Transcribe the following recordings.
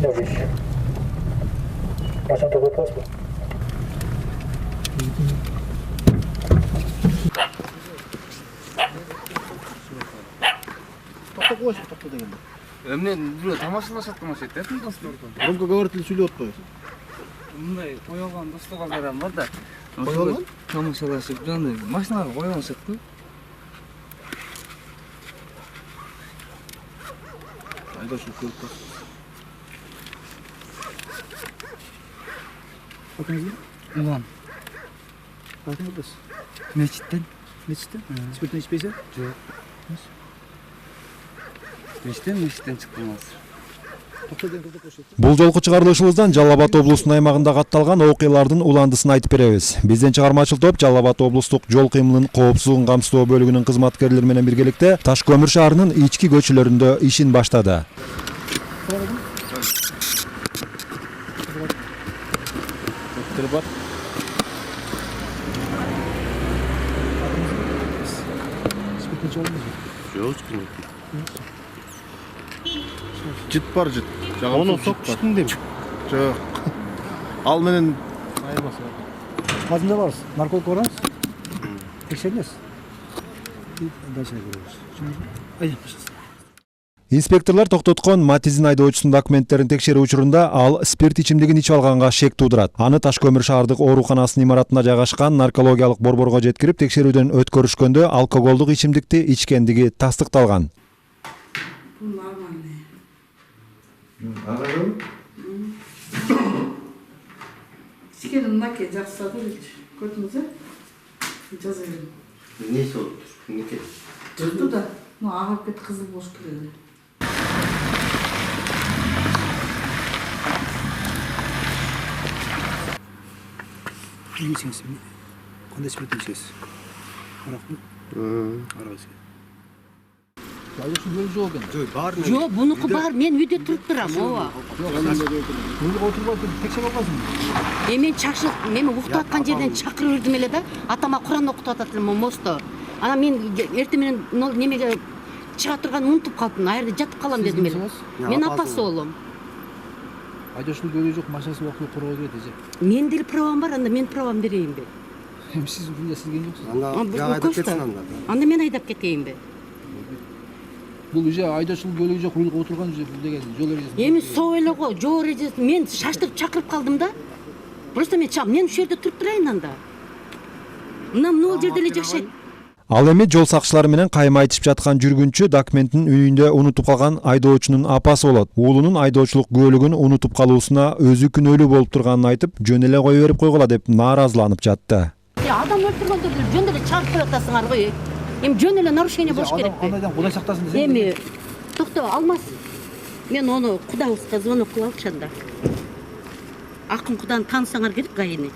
Васинович. Машина вопрос был. Тоқта дегенде. Эмне бирөө тамашалашат этесин достор. Громко говоритель сүйлөп атпайбы? Мындай коёлгон достук аларам бар да. Коёлгон? Тамашалашып жандай машинаға коёлушат го. Айдашып көрүп калды. Атыңыз Улан. Атыңыз Мечиттен. Мечтен? Спиртный içpeyse? Жок. Мечиттен чыктым азыр. Тоқта деген кызды кошет. Бул жолку чыгарылышыбыздан Жалал Абад облусунун аймагында катталган окуялардын уландысын айтып беребиз. Бизден чыгармачыл топ Жалал Абад облустук жол кыймылынын коопсуздугун камсыздоо бөлүгүнүн кызматкерлери менен биргеликте Таш көмүр шаарынын ички көчөлөрүндө ишин баштады. Спиртный içiyorsunuz mu? Жок, ким? Жит бар жит. Оны соқып іштің дейм. Жоқ. Ал менен Ayırması var. Mazında varız. Narkotik oranız. Tekşeriniz. Дальше görüyoruz. Şimdi ayırmışız. Инспекторлор токтоткон Матиздин айдоочусунун документтерин текшерүү учурунда ал спирт ичимдигин ичип алганга шек туудурат. Аны Таш көмүр шаардык ооруканасынын имаратына жайгашкан наркологиялык борборго жеткирип текшерүүдөн өткөрүшкөндө алкоголдук ичимдикти ичкендиги тастыкталган. Сикер мынаке жақсады көрдіңіз бе? Жаза берем. не соттур? Неке? Жүрді да, ағып кет қызыл бош кіреді. Ne içiyorsunuz? Kanda spirtni içiyorsunuz? Arak mı? Arak içiyorsunuz. Айдашып бөлү жок экен. Бар. Жоқ, бұнықы бар, мен үйде тұрып тұрам, ооба. Көлге отырып алып текшеріп алғансың. Мен шақшып, мен уктап атқан жерден шақырып жүрдім эле да, атама Құран окутуп ататырмын мостто. Ана мен эртең менен немеге чыга турган унутуп калдым, аерде жатып калам дедим эле. Мен апасы болом. Айдашып көлге жоқ, машинасы уақытылы қорғау керек эже. Мен деле правам бар, анда мен правам берейинби? Hem siz burada siz gelmiyorsunuz. Анда айдап кетсин анда. Анда мен айдап кетейинби? Бұл уже айдашыл көлге жоқ, көлге отырған уже бұл деген жол ережесі. Эми соо эле го, жол эрежеси мен шаштырып чакырып калдым да. Просто мен ушул жерде туруп турайын анда. Мына могул жерде эле жашайт. Ал эми жол сакчылары менен кайма айтышып жаткан жүргүнчү документин үйүндө унутуп калган айдоочунун апасы болот. Уулунун айдоочулук күбөлүгүн унутуп калуусуна өзү күнөөлүү болуп турганын айтып, жөн эле кое берип койгула деп нааразыланып жатты. Адам өлтүргөндөрдү жөн эле чыгарып коюп атасыңар го. Эми жөн эле нарушение болуш керек. Onlardan Құдай сақтасын десең. Эми токто алмас. Мен оны Кудайыбызга звонок кылып алчу анда. Акын Куданы таанысаңар керек гайыны.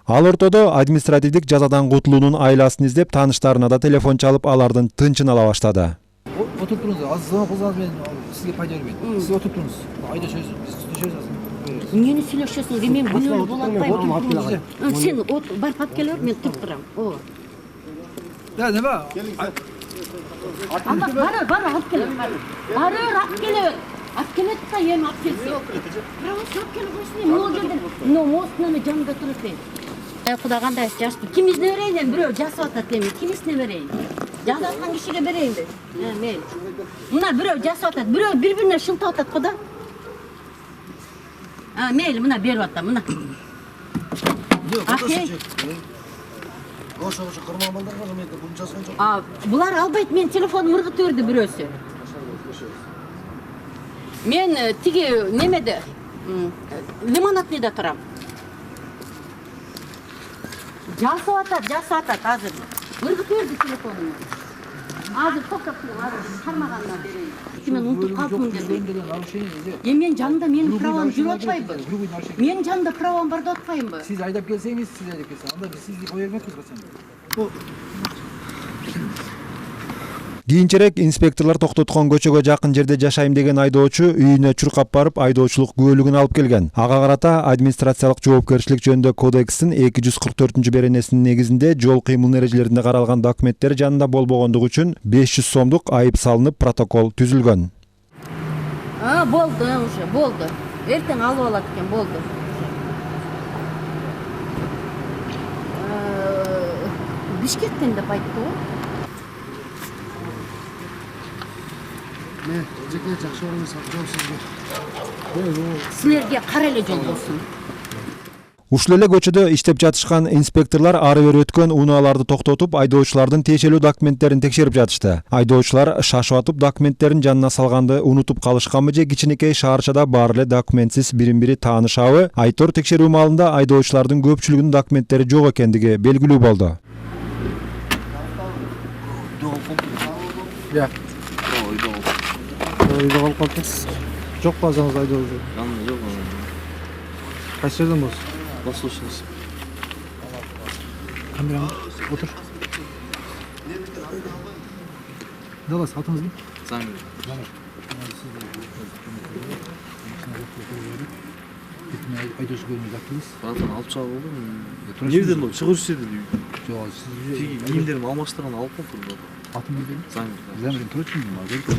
Ал ортодо административдик жазадан кутулуунун айласын издеп тааныштарына да телефон чалып алардын тынчын ала баштады. Отырып тұрыңыз. Аз звонок қылсаңыз мен сізге пайда бермеймін. Сіз отырып тұрыңыз. Айда сөз, біз сөйлесеміз. Эмнени сүйлөшөсүң? Мен күнөөлүү болуп атпайбы? Сен барып алып келе бер, мен туруп турам. Ооба. Ya ne var? Анда бара алып келе. Бара алып келе. Алып келет да эми алып келсе. Бирок алып келе койсун, могул жерден, мостунун жанында туруп экен. Кудай кандай жашты. Кимисине берейин эми, бирөө жасап атат эми. Кимисине берейин? Жасап аткан кишиге берейинби? Мейли. Мына бирөө жасап атат, бирөө бири-бирине шылтап атат го да. Мейли, мына берип атам, мына. Окей. Ошо кырмамандарга мен бул жазган жок. Булар албайт, мен телефонумду ыргытып берди бирөөсү. Мен тиги немеде лимонадныйда турам. Жасап атат азыр. Ыргытып берди телефонумду. Азыр токтоп туруп, азыр кармагандан берейин. Мен унутуп калдым деп. Мен жанымда менин правам жүрүп атпайбы? Менин жанымда правам бар деп атпайбы? Siz ayda gelseniz, siz ayda gelseniz. Anda biz sizlik o yerine kızgasın. Кийинчерээк инспекторлор токтоткон көчөгө жакын жерде жашайм деген айдоочу үйүнө чуркап барып айдоочулук күбөлүгүн алып келген. Ага карата администрациялык жоопкерчилик жөнүндө кодекстин 244-беренесинин негизинде жол кыймылынын эрежелеринде каралган документтер жанында болбогондугу үчүн 500 сомдук айып салынып протокол түзүлгөн. Болду, уже болду. Эртең алып алат экен, болду. Бишкектен деп айтты го. Жеке жакшы орун сатып сизге. Силерге кара эле жол болсун. Ушул эле көчөдө иштеп жатышкан инспекторлор ары бери өткөн унааларды токтотуп, айдоочулардын тиешелүү документтерин текшерип жатышты. Айдоочулар шашып атып документтерин жанына салганды унутуп калышканбы же кичинекей шаарчада баары эле документсиз бирин-бири таанышабы? Айтор текшерүү маалында айдоочулардын көпчүлүгүнүн документтери жок экендиги белгилүү болду. Үйдө калып калдыңыз. Жок базаңыз айдоочу. Жанымда жок. Кайсы жерден болсун? Послушайся. Камераңа отур. Далас, атыңыз ким? Замир. Айдоочу бөлмөгө келиңиз. Братан алып чыга болду. Жерден болуп чыгырыш жерде. Жок, сиз Тиги кийимдерин алмаштырган алып калдым. атыңыз ким? Замир. Замирден турчумун, директор.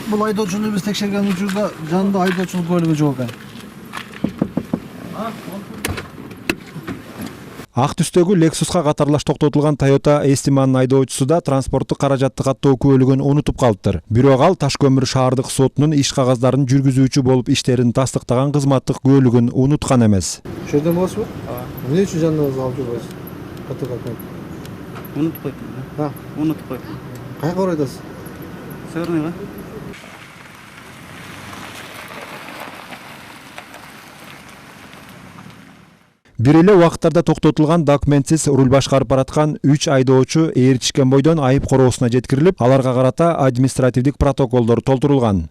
Бул айдоочуну биз текшерген учурда жанында айдоочунун көлүгү жок экен. Ак түстөгү Lexus'ка катарлаш токтотулган Toyota Estiman'ын айдоочусу да транспорттук каражатты каттоо көлүгүн унутуп калыптыр. Бирок ал Таш көмүр шаардык сотунун иш кагаздарын жүргүзүүчү болуп иштерин тастыктаган кызматтык көлүгүн унуткан эмес. Ошол жерден болосузбу? Эмне үчүн жаныңызга алып жүрбөйсүз? Унутпайм. Унутпайм. Кайга карай атасыз? Сырныйга. Бир эле убакыттарда токтотулган документсиз руль башкарып бараткан 3 айдоочу ээрчишкен бойдон айып короосуна жеткирилип, аларга карата административдик протоколдор толтурулган.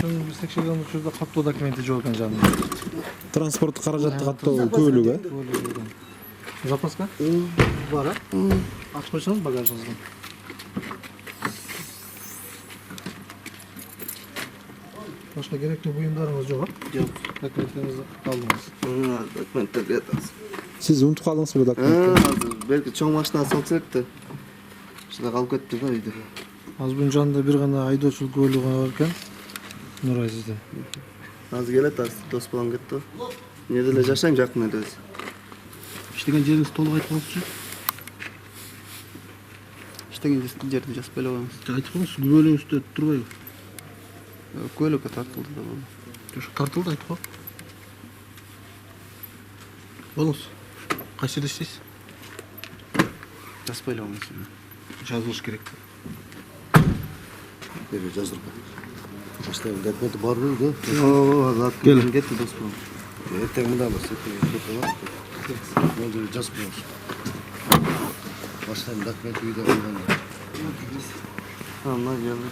Биз текшерген учурда каттоо документи жок экен жанында. Транспорттук каражатты каттоо көлүгү. Запаска? Бар, ачып койсоңуз багажыңызды. Башка керектүү буюмдарыңыз жок, Жок. Документтериңизди алдыңыз. Документтерди атасыз. Сиз унутуп калдыңызбы документти? Белки чоң машина салып берипти. Ушунда калып кетти да үйдө. Азыр бунун жанында бир гана айдоочулук көлүгү бар экен. Нурай сизде. Азыр келет, азыр дос балам кетти. Жерде эле жашайм, жакын эле өзү. Иштеген жериңиз толук айтып коңузчу. Иштеген жерди жазып эле коебуз. Айтып коңуз, күбөлүңүздө турбайбы? Көлөккө тартылды да. Жошо тартылды айтып ко. Болуңуз. Кайсы жерде иштейсиз? Жазып эле коебуз. Жазылыш керек. Бери жаздырып. Баштайм документи барбы да? Ооба, келин кетти дос балам. Эртең мындан басып кетет. Бул жерде жазып коебуз. Баштайм документи үйдө калган. Мына келди.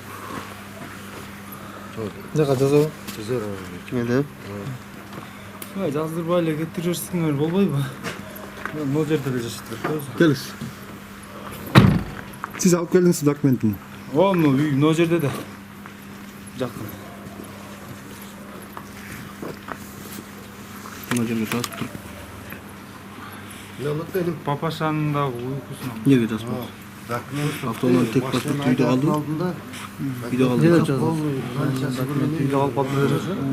Жага жазабы? Кимде? Жаздырбай эле кетирип жиберсеңер болбойбу? Могу жерде эле жашайт элек. Келиңиз. Сиз алып келдиңиз документин. Ой, могу жерде да. Жакын. Мына жерге жазып туруп. Не улуттайм? Папашанын дагы уйкусуна. Неге жазып? Автоунан тек паспорт үйдө калды. Үйдө калды. Үйдө калып калды.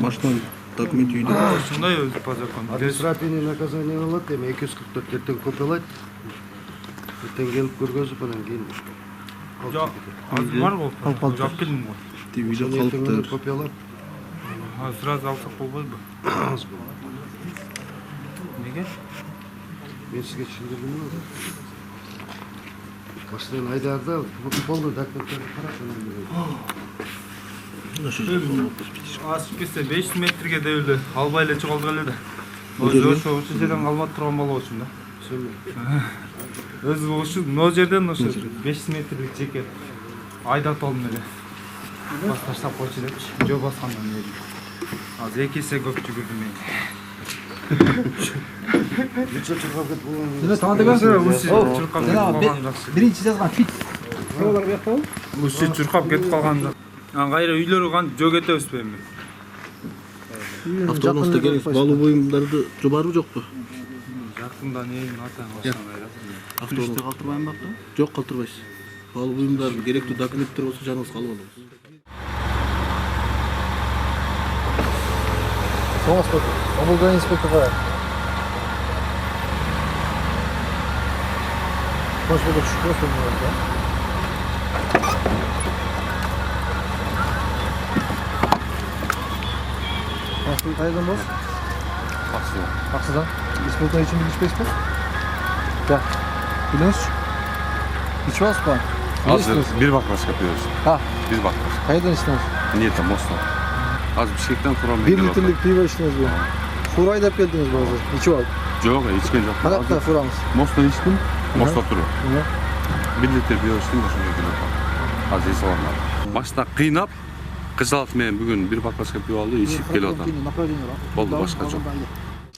Машина документ үйдө. Ушундай өзү по закону. Административный наказание болот, эми 244 эртең копиялайт. Эртең келип көргөзүп анан кийин. Жок, азыр бар болуп. Жок келдим го. Тиги үйдө калыптыр. Копиялап. Сразу алсак болбойбу? Неге? Мен сизге түшүндүрдүм да. Баштайм айдарда полный документтерди карап анан. Ашып кетсе 500 метрге деп эле албай эле чыгалдык эле да. Өзү ошол жерден калмап турган болчумун да. Өзү ошо могу жерден ошо 500 метрлик жеке айдап алдым эле. Бас таштап койчу депчи. Жөө баскандан бери. Азыр 2 эсе көп жүгүрдүм мен. Сине таандыган? Чуркап кетип калган жакшы. Биринчи жазган фит. Сабалар бияктабы? Уши чуркап кетип калган жак. Кайра үйлөрү жөө кетебизби эми? Автоунаста келиңиз. Балуу буюмдарды барбы жокпу? Жакында нейин атаң баштан Автоунасты калтырбайм бак? Жок, калтырбайсыз. Балуу буюмдардын керектүү документтери болсо жаныңызга алып алыңыз. Соңғы облга инспекторға қош болдық, шүкір болдық. Қасың қайдан болсын? Қақсыдан. Инспектор ішімдік ішпейсіз бе? Да. Біліңіз? İçi olsun bana. Hazır bir bakmaska yapıyoruz. Ha. Bir bakmaska. Kaydan içtiniz? Niyete Mostar. Az bir şeyden sonra 1 litrelik piva içtiniz bu. Fura ayıp geldiniz bu hazır. İçi var. Yok, içken yok. Hatta furamız. Mostar içtim. Mostar duruyor. 1 litre piva içtim de şunu gidiyor. Az iyisi olmadı. Başta kıynap kızalt men bugün bir bakmaska piva aldı içip geliyordu. Oldu başka çok.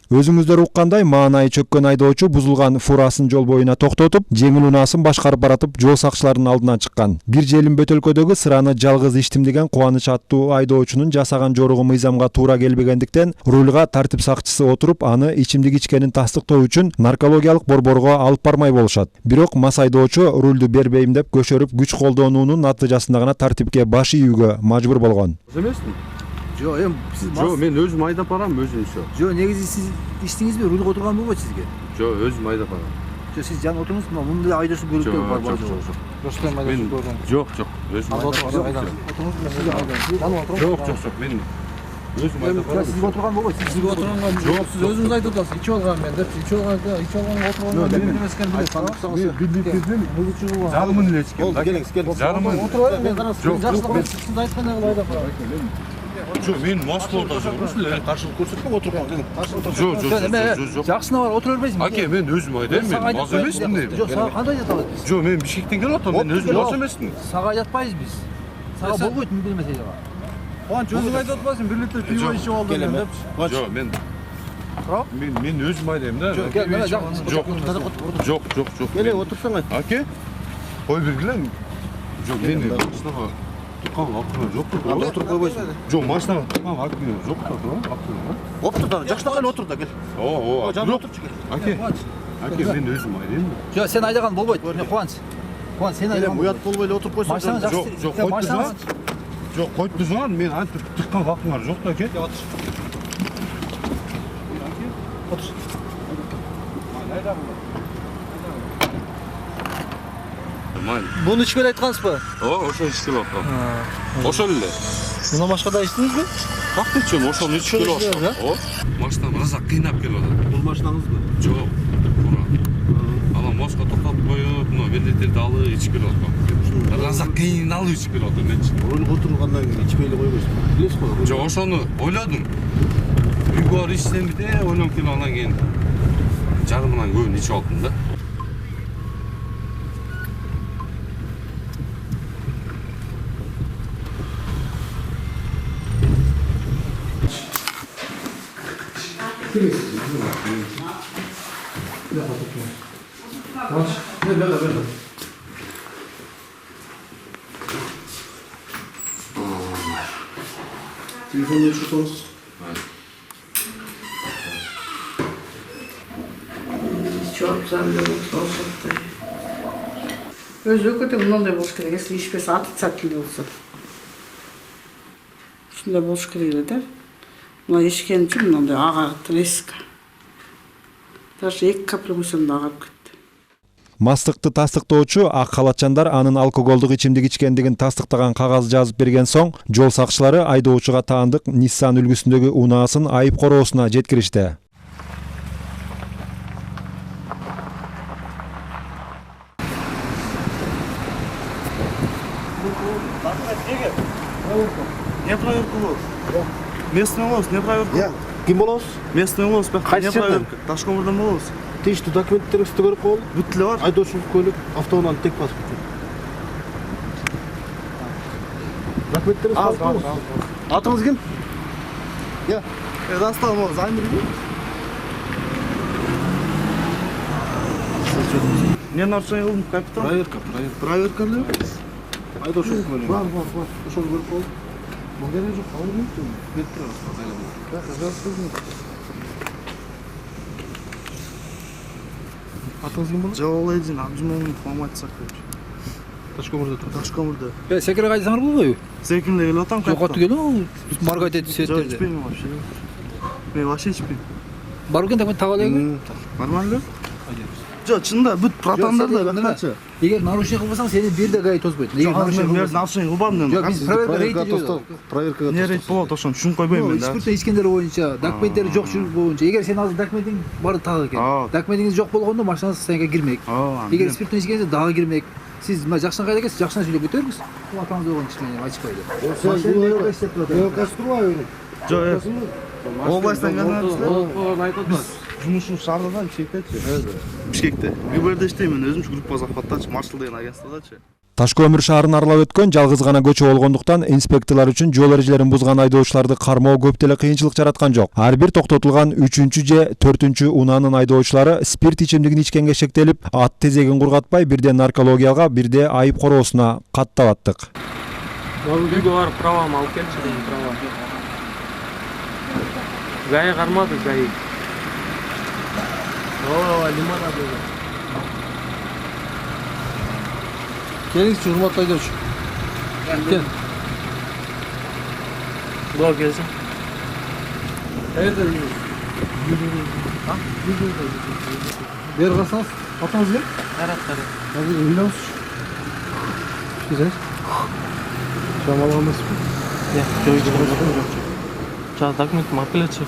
Өзүңүздөр уккандай маанайы чөккөн айдоочу бузулган фурасын жол боюна токтотуп, жеңил унаасын башкарып баратып жол сакчыларынын алдына чыккан. Бир желим бөтөлкөдөгү сыраны жалгыз ичтим деген кубаныч аттуу айдоочунун жасаган жоругу мыйзамга туура келбегендиктен рулга тартип сакчысы отуруп, аны ичимдик ичкенин тастыктоо үчүн наркологиялык борборго алып бармай болушат. Бирок мас айдоочу рулду бербейм деп көчөрүп, күч колдонуунун натыйжасында гана тартипке баш ийүүгө мажбур болгон. Жоқ, siz Жоқ, мен өзім айдап барам, өзім все. Жоқ, негізі сіз іштіңіз бе, рульға отырған бұл ба сізге? Жоқ, өзім айдап барам. Жоқ, сіз жан отырыңыз мына мұндай айдошы бөліп бар бар жоқ. Жоқ, жоқ, өзім айдап барам. Жоқ, мен өзім айдап барам. Сіз отырған бұл ба? Сіз отырғанға жоқ, сіз өзіңіз айтып отырсыз. Içi olған мен деп, içi olғанға отырғанға мен демескен білесіз. Жарымын ілечкен. Жарымын. Сіз айтқанда айдап барам. Жоқ, мен Москвада жүрмін. Каршылык көрсөтпөй отуруп калдым. Жоқ. Жақсына бар, отыра бермейсің. Аке, мен өзім айдаймын, мен маз емеспін деп. Жоқ, саған қандай жатады? Жоқ, мен Бишкектен келіп жатырмын, мен өзім маз емеспін. Саға жатпайыз біз. Саға болмайды мүмкін емес еді. Қуаныш, өзің айтып отпайсың, 1 литр пиво ішіп алдым мен деп. Жоқ, мен өзім айдаймын да. Жоқ. Келе отурсаң айт. Аке, қой бергілем. Жоқ, мен тұққан алып жоқ тұр. Анда отуруп койбойсуң. Жоқ, машинаға тұққан алып жоқ тұр. Отур да, жакшылап кел отур да кел. Жан отурчу кел. Аке, мен өзім айдаймын. Жоқ, сен айдаған болмайды. Қуаныш, сен айдаған. Уят болбой эле отуруп койсоң. Машина жақсы. Жоқ, қойып тұрған. Жоқ, қойып тұрған, мен айтып тұққан қақыңар жоқ та ке. Бұны ішпей айтқансыз ба? Ошо ішкел отқан. Ошол эле. Мына машинада іштіңіз бе? Какты чөм, ошону ішкел отқан. Машинам раза кыйнап келіп отыр. Бул машинаңызбы? Жоқ, бура. Ала Москва тоқтатып қойып, мына билеттерди алып ичип келіп отқан. Раза кыйналып ичип келіп отыр менчи. Рөлгө отургандан кийин ичпей эле койбойсуң. Билесиз го? Жоқ, ошону ойладым. Үйгө барып ичсем де ойлонуп келип анан кийин жарымынан көбүн ичип алдым да. Телефонду өчүрсөңүз. Çok güzel bir olsa. Özü kötü bundan boş керек. Если içmesi atlı olsa. Şunda boş керек de. Buna içken için bundan da ağırtı risk. Даже 2 капля мусам да агап кетти. Мастыкты тастыктоочу ак халатчандар анын алкоголдук ичимдик ичкендигин тастыктаган кагаз жазып берген соң, жол сакчылары айдоочуга таандык Nissan үлгүсүндөгү унаасын айып короосуна жеткиришти. Не проверка болот? Местный болобуз, не проверка. Ким болобуз? Местный болобуз, бак. Кайсы Не жерден? проверка. Ташкомурдан болобуз. Тийиштүү документтериңизди көрүп коелу. Бүт эле бар. Айдоочулук көлүк, автоунаанын тек паспорту. Документтериңиз бар. Атыңыз ким? Дастан болобуз, Айнур. Не нарушение кылдым, капитан? Проверка эле. Проверка эле. Айдоочулук көлүк. Бар. Ошону көрүп коелу. Bu gerek yok. Kabul etmiyorum. Берип турабыз. Атыңыз кім болды? Жабалайдин Абдумомин Мамат Сакович. Ташкөмірде тұр. Ташкомурда. Секіре қайдасыңар бұл ғой? Секинде келип атам. Жоқ атты келдің марга етеді Жок, светтерде. içpeyim вообще. Мен вообще içpeyim. Бар екен так мен таба алайын. Нормально? Жок, чынында бүт протондарда бакчы. Егер нарушение қылмасаң сені бир да гаи тоспайды. Егер нарушение Мен қылмасаң. нарушение кылбадым Жоқ, мен. біз проверка рейд тостап, ediyoruz. проверкага Не рейд болот ошону түшүнүп койбойм мен да. Спирттен ичкендер боюнча, документтери жок жүрүш боюнча. Эгер сен азыр документиң бар так экен. Документиңиз жок болгондо машинаңыз состояниеге кирмек. Эгер спирттен ичкенсеңиз дагы кирмек. Сиз мына жакшынан кайда экенсиз, жакшынан сүйлөп өтөрбүз. Бул атаңыз болгон ичмени ачпайды. Жок, областан келебиз. Жумушум шаардада Бишкектечи. Бишкекте. Уберде иштейм мен өзүм группа захваттачы, Маршал деген агентстводачы. Таш көмүр шаарын арлап өткөн жалгыз гана көчө болгондуктан инспекторлор үчүн жол эрежелерин бузган айдоочуларды кармоо көп деле кыйынчылык жараткан жок. Ар бир токтотулган 3-чү же 4-чү унаанын айдоочулары спирт ичимдигин ичкенге шектелип, ат тезегин кургатпай, бирде наркологияга, бирде айып короосуна каттап аттык. Үйгө барып правамы алып келчи дейм, права. Гаи кармады, гаи. Лимана dedi. Келиңизчи, урматтуу айдоочу. Кел. Буга келсин. Кайерде жүрүңүз? Бери карасаңыз, атыңыз ким? Караттар. Азыр үйлөнүз. Güzel. Şamal almasın. Ya, жок. Жа документ макулечи.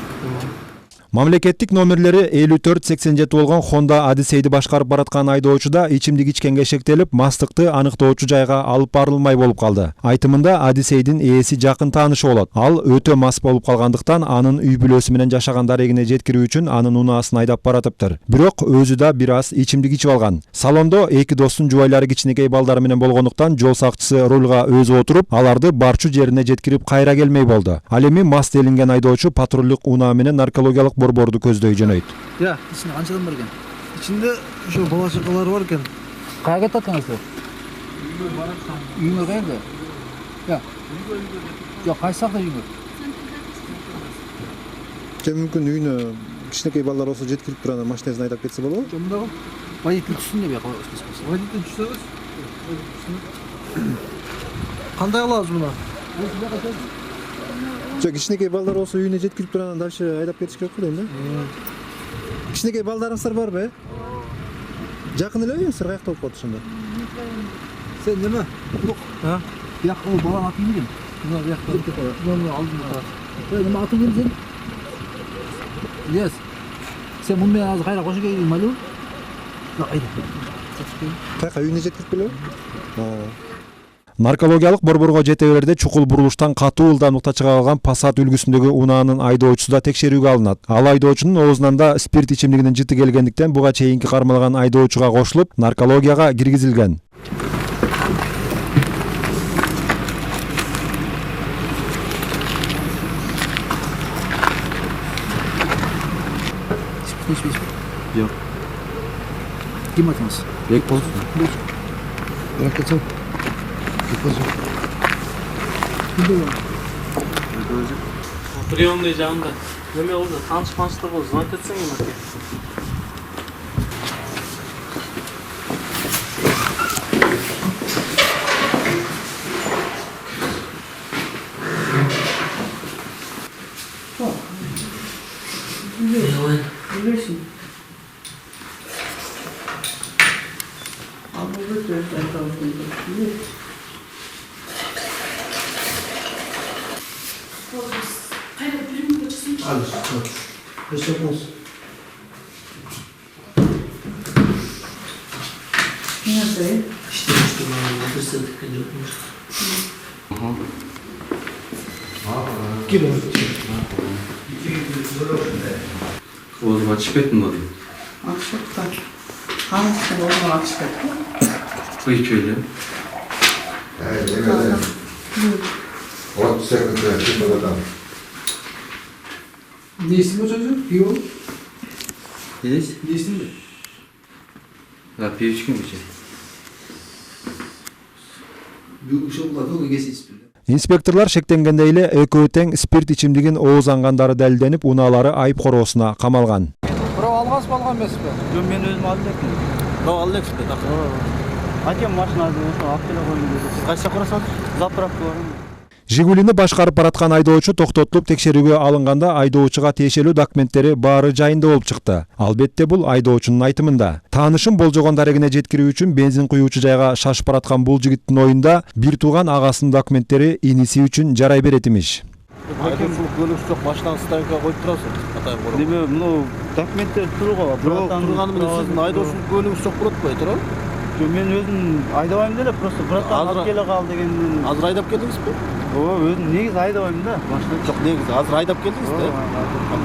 Мамлекеттик номерлери 5487 болгон Honda Odyssey'ди башкарып бараткан айдоочуда ичимдик ичкенге шектелип, мастыкты аныктоочу жайга алып барылмай болуп калды. Айтымында Odyssey'дин ээси жакын таанышы болот. Ал өтө мас болуп калгандыктан анын үй бүлөсү менен жашаган дарегине жеткирүү үчүн анын унаасын айдап баратыптыр. Бирок өзү да бир аз ичимдик ичип алган. Салондо эки достун жубайлары кичинекей балдары менен болгондуктан жол сакчысы рулга өзү отуруп, аларды барчу жерине жеткирип кайра келмей болду. Ал эми мас делинген айдоочу патрулдук унаа менен наркологиялык борборду көздөй жөнөйт. Ya, içinde kança adam var ekan? İçinde şu bala şakalar varken Qayerga ketayotgansizlar? Uyinglar qayerda? Ya. Yo'q, qaysi yoqda uyinglar? мүмкүн үйүнө кичинекей балдар болсо жеткирип турганда машинасына айдап кетсе болобу? Жомдагы водитель түшсүн деп яка. Водитель түшсөбүз. Кандай кылабыз муну? Жок, кичинекей балдар болсо үйүнө жеткирип турганда дальше айдап кетиш керек го дейм да. Кичинекей балдарыңыздар барбы? Жакын эле сир каякта болуп калды ошондо. Sen nima? Yo'q. Ha? Bu yoqqa u bolam ating kim? Buni bu yoqqa olib qo'y. Buni oldimda. Qo'y, nima ating kim sen? Yes. Sen buni men hozir qayerga qo'shib keldim, malum? Yo'q, ayda. Каяка үйүнө жеткирип келеби? Наркологиялык борборго жете берерде чукул бурулуштан катуу ылдамдыкта чыга алган Passat үлгүсүндөгү унаанын айдоочусу да текшерүүгө алынат. Ал айдоочунун оозунан да спирт ичимдигинин жыты келгендиктен буга чейинки кармалган айдоочуга кошулуп, наркологияга киргизилген. Yok. Kim atınız? Бек болсун. Bırakacağım. Приемный жанында. Неме болду? Таныш-манчтык болду. Звонить этсең эми. Biliyorsun. Ama bu da dörtten kalkındı. Nerede? İşte ben bir sıdık yok. Oğlum açık ettin mi? Akşaklar. Hangisini olma akşaklar? Bu hiç öyle. Ne isim o çocuğun? Yok. Yes. Ne isim mi? Ya piyuç kim bir şey? Büyük bir şey oldu. Geçsin ismi. Инспекторлор шектенгендей эле экөө тең спирт ичимдигин ооз ангандары далилденип, унаалары айып короосуна камалган. Бирок алгансыз алган эмеспи? Жо мен өзүм алып элем. Бирок ал элекспи так. Акем машинаны алып келе койдум dedi. Сиз кайсы жакка барасыз? Заправка бар. Жигулини башкарып бараткан айдоочу токтотулуп текшерүүгө алынганда айдоочуга тиешелүү документтери баары жайында болуп чыкты. Албетте бул айдоочунун айтымында. Таанышым болжогон дарегине жеткирүү үчүн бензин куюучу жайга шашып бараткан бул жигиттин оюнда бир тууган агасынын документтери иниси үчүн жарай берет имиш. Айдоочулук көлүгү жок, машинаны станкага коюп турасыз. Атайын короо. Неме, мынау документтер турго. Жок, турганы менен сиздин айдоочулук көлүгү жок болот го, туурабы? Жо мен өзүм айдабайм деле, просто братан алып келе кал дегенден. Азыр айдап келдиңизби? Ооба, өзүм негизи айдабайм да. Машина жок, негизи азыр айдап келдиңиз да.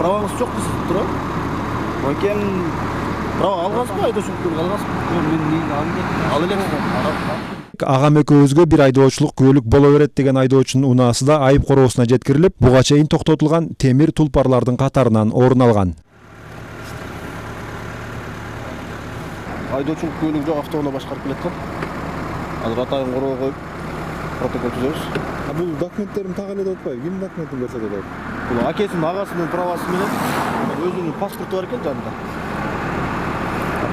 Праваңыз жок дейсиз, туурабы? Акем Право алгансызбы, айдоочулук көлүгү алгансызбы? мен негизи алып кеттим. Ал элексиз. Агам экөөбүзгө бир айдоочулук көлүк боло берет деген айдоочунун унаасы да айып короосуна жеткирилип, буга чейин токтотулган темир тулпарлардын катарынан орун алган. Айдоочулук көлүгү жок, автоунаа башкарып келаткан. Азыр атайын короо коюп протокол түзөбүз. Бул документтерин так эле деп атпайбы? Кимдин документин көрсөтөт ал? Бул акесинин агасынын правасы менен өзүнүн паспорту бар экен жанында.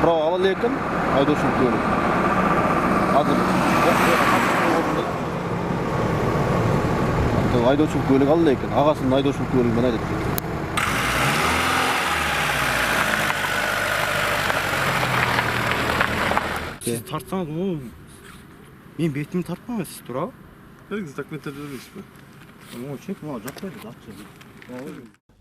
Право ала элек экен айдоочулук көлүгү. Азыр айдоочулук көлүгү ала элек экен, агасынын айдоочулук көлүгү менен айдайт экен. Siz tartsanız oğlum. Men betimi tartmam siz turabı? Негизи документтер бербейсизби? Ama çek mi olacak böyle da.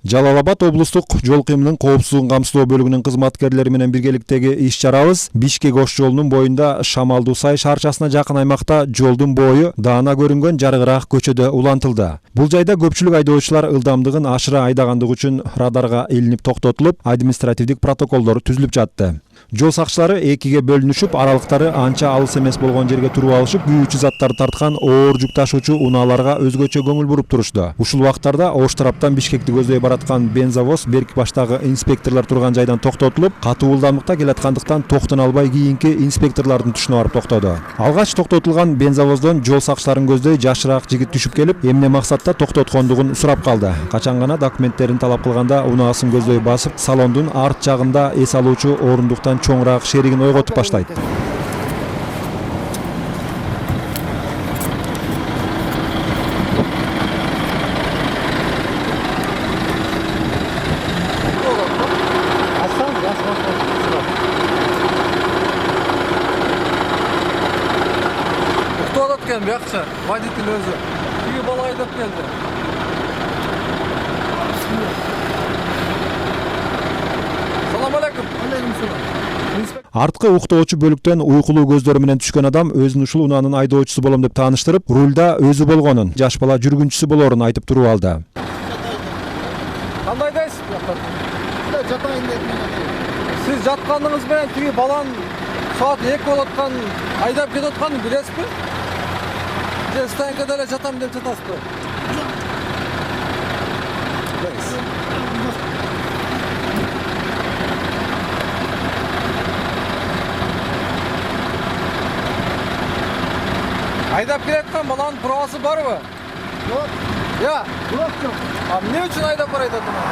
Жалал Абад облустук жол кыймынын коопсуздугун камсыздоо бөлүгүнүн кызматкерлери менен биргеликтеги иш-чарабыз Бишкек Ош жолунун боюнда Шамалдуу Сай шаарчасына жакын аймакта жолдун бою даана көрүнгөн жарыгыраак көчөдө улантылды. Бул жайда көпчүлүк айдоочулар ылдамдыгын ашыра айдагандыгы үчүн радарга илинип токтотулуп, административдик протоколдор түзүлүп жатты. Жол сакчылары экиге бөлүнүшүп, аралыктары анча алыс эмес болгон жерге туруп алышып, күйүүчү заттарды тарткан оор жүк ташуучу унааларга өзгөчө көңүл буруп турушту. Ушул убактарда Ош тараптан Бишкекти көздөй бараткан бензовоз берки баштагы инспекторлор турган жайдан токтотулуп, катуу ылдамдыкта келаткандыктан токтоно албай кийинки инспекторлордун түшүнө барып токтоду. Алгач токтотулган бензовоздон жол сакчыларын көздөй жашыраак жигит түшүп келип, эмне максатта токтоткондугун сурап калды. Качан гана документтерин талап кылганда унаасын көздөй басып, салондун арт жагында эс алуучу орундуктан чоңураак шеригин ойготуп баштайт. Уктап аткен бияқча, водитель өзү. Үйгө бала айдап келди. Салам алейкум. Алейкум салам. Арткы уктоочу бөлүктөн уйкулуу көздөрү менен түшкөн адам өзүн ушул унаанын айдоочусу болом деп тааныштырып, рулда өзү болгонун, жаш бала жүргүнчүсү болорун айтып туруп алды. Кандайдайсыз? Жатайын деп. Сиз жатканыңыз менен тиги баланын саат 2 болуп аткан айдап кетип атканын билесизби? Же станкада эле жатам деп жатасызбы? Айдап келаткан баланын правасы барбы? Жок. Я, жок. А эмне үчүн айдап барайт атына?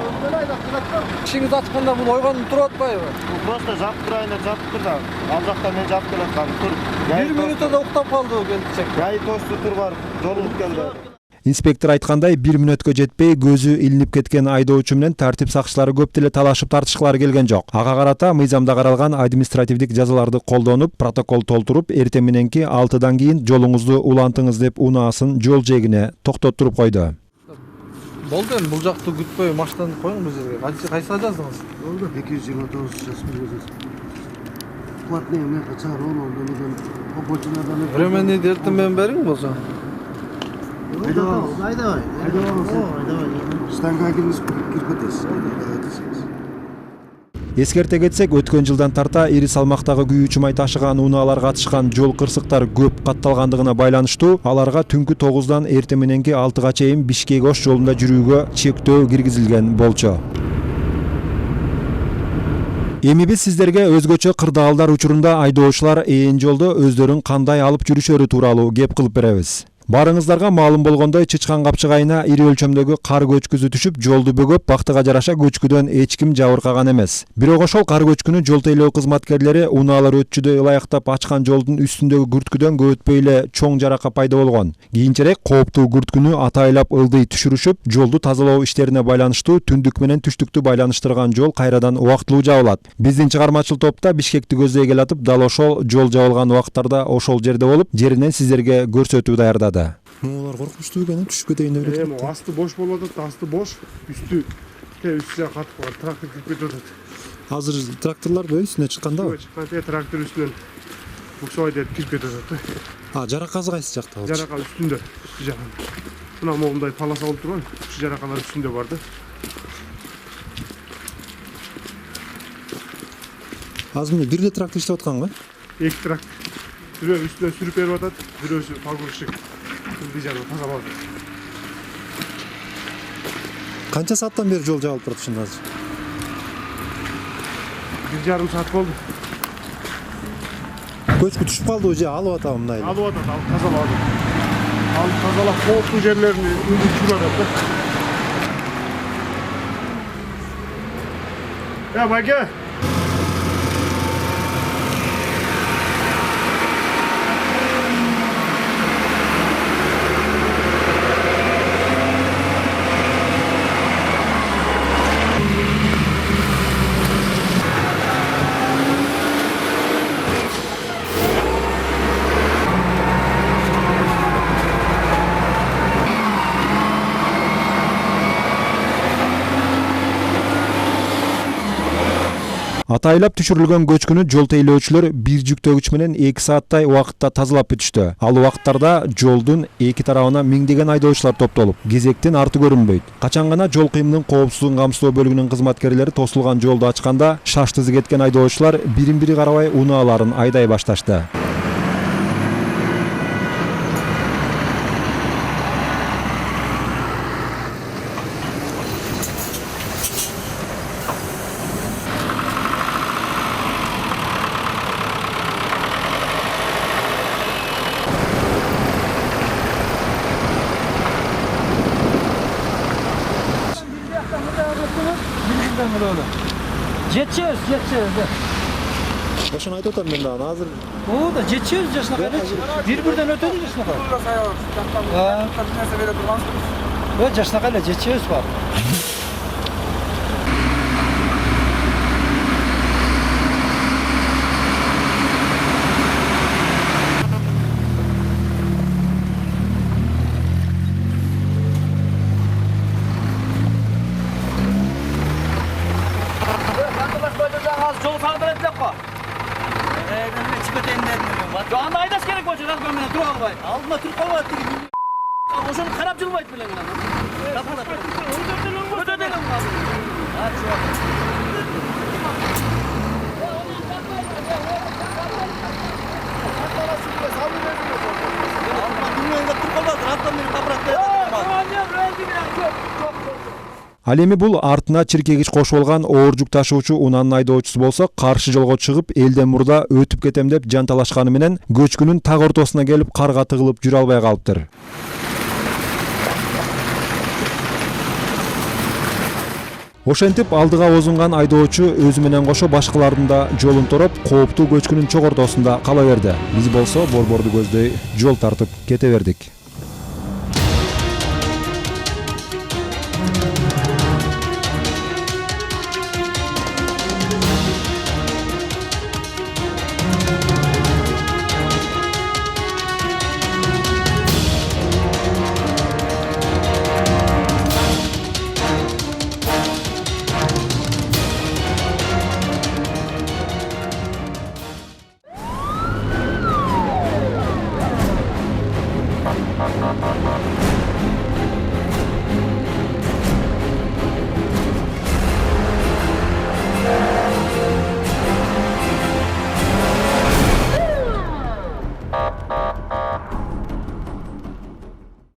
Өзүнө айдап келаткан. Ишиңиз ачканда бул ойгонуп туруп атпайбы? Bu просто жатып турайын деп жатып турду. Ал жакта мен жатып келаткам тур. 1 мүнөттө уктап калды келчек. Яй тосту тур бар. Жолугуп келди. Инспектор айткандай, 1 мүнөткө жетпей көзү илинип кеткен айдоочу менен тартип сакчылары көп деле талашып тартышкылары келген жок. Ага карата мыйзамда каралган административдик жазаларды колдонуп, протокол толтуруп, эртең мененки 6-дан кийин жолуңузду улантыңыз деп унаасын жол жээгине токтоттуруп койду. Болду эми бул жакты күтпөй машинаны коюң бул жерге. Кайсыга жаздыңыз? Oldu. 229 жазып. Платный мен качар ондон обочинадан. Времени эртең менен бериң болсо. Айдабай. Станга кирип кетесиз. Эскерте кетсек, өткөн жылдан тарта ири салмактагы күйүүчү май ташыган унаалар катышкан жол кырсыктары көп катталгандыгына байланыштуу, аларга түнкү 9-дан эртең мененки 6-га чейин Бишкек Ош жолунда жүрүүгө чектөө киргизилген болчу. Эми биз сиздерге өзгөчө кырдаалдар учурунда айдоочулар ээн жолдо өздөрүн кандай алып жүрүшөрү тууралуу кеп кылып беребиз. Барыңыздарга маалым болгондой, Чычкан Капчык айына ири өлчөмдөгү кар көчкүсү түшүп, жолду бөгөп, бактыга жараша көчкүдөн эч ким жабыркаган эмес. Бирок ошол кар көчкүнү жол тейлөө кызматкерлери унаалар өтчүдөй ылайыктап ачкан жолдун үстүндөгү күрткүдөн көп өтпөй эле чоң жарака пайда болгон. Кийинчерээк кооптуу күрткүнү атайлап ылдый түшүрүшүп, жолду тазалоо иштерине байланыштуу түндүк менен түштүктү байланыштырган жол кайрадан убактылуу жабылат. Биздин чыгармачыл топта Бишкекти көздөй келатып, дал ошол жол жабылган убакыттарда ошол жерде болуп, жеринен сиздерге көрсөтүү даярдады. Мулар коркунучтуу экен, түшүп кетейин деп эле. Асты бош болуп атат, асты бош, үстү жака катып калган, трактор кирип кетип атат. Азыр тракторлор үстүнө чыккандабы? Чыккан трактор үстүнөн буксовой деп кирип кетип атат. Жаракасы кайсы жакта калчу? Жарака үстүндө, үстү жагында. Мына момундай полоса болуп турган, ушу жаракалар үстүндө бар да. Азыр мына бир эле трактор иштеп атканга? Эки трактор. Бирөө үстүнөн сүрүп берип атат, бирөөсү погрузчик. Ылдый жагын тазалап атат. Канча сааттан бери жол жабылып турат ушунда азыр? 1,5 саат болду. Көчкү түшүп калдыбы же алып атабы мындай? Алып атат, алып тазалап атат. Алып тазалап кооптуу жерлерин үндүп жүрүп атат да. Я, Маге! Атайлап түшүрүлгөн көчкүнү жол тейлөөчүлөр бир жүктөгүч менен 2 сааттай убакытта тазалап бүтүштү. Ал убакыттарда жолдун эки тарабына миңдеген айдоочулар топтолуп, кезектин арты көрүнбөйт. Качан гана жол кыймынын коопсуздугун камсыздоо бөлүгүнүн кызматкерлери тосулган жолду ачканда, шаштызы кеткен айдоочулар бирин-бири карабай унааларын айдай башташты. Жетчебиз. Ошону айтып атам мен дагы азыр. Да жетчебиз жашына кайрачы. Бир-бирден өтөдү жашына кайра. Жашына кайра жетчебиз бар. Жол сағдар етіліп қо. Мен шығып өтейін дедім. Анда айдас керек болшы, мен тұра қалбай. Алдына тұрып қалбайды деген. Ошоны қарап жылбайды білең. Өте делім қалды. Ал эми бул артына чиркегич кошуп алган оор жүк ташуучу унаанын айдоочусу болсо, каршы жолго чыгып, элден мурда өтүп кетем деп жанталашканы менен көчкүнүн так ортосуна келип карга тыгылып жүрө албай калыптыр. Ошентип алдыга озунган айдоочу өзү менен кошо башкалардын да жолун тороп, кооптуу көчкүнүн чок ортосунда кала берди. Биз болсо борборду көздөй жол тартып кете бердик.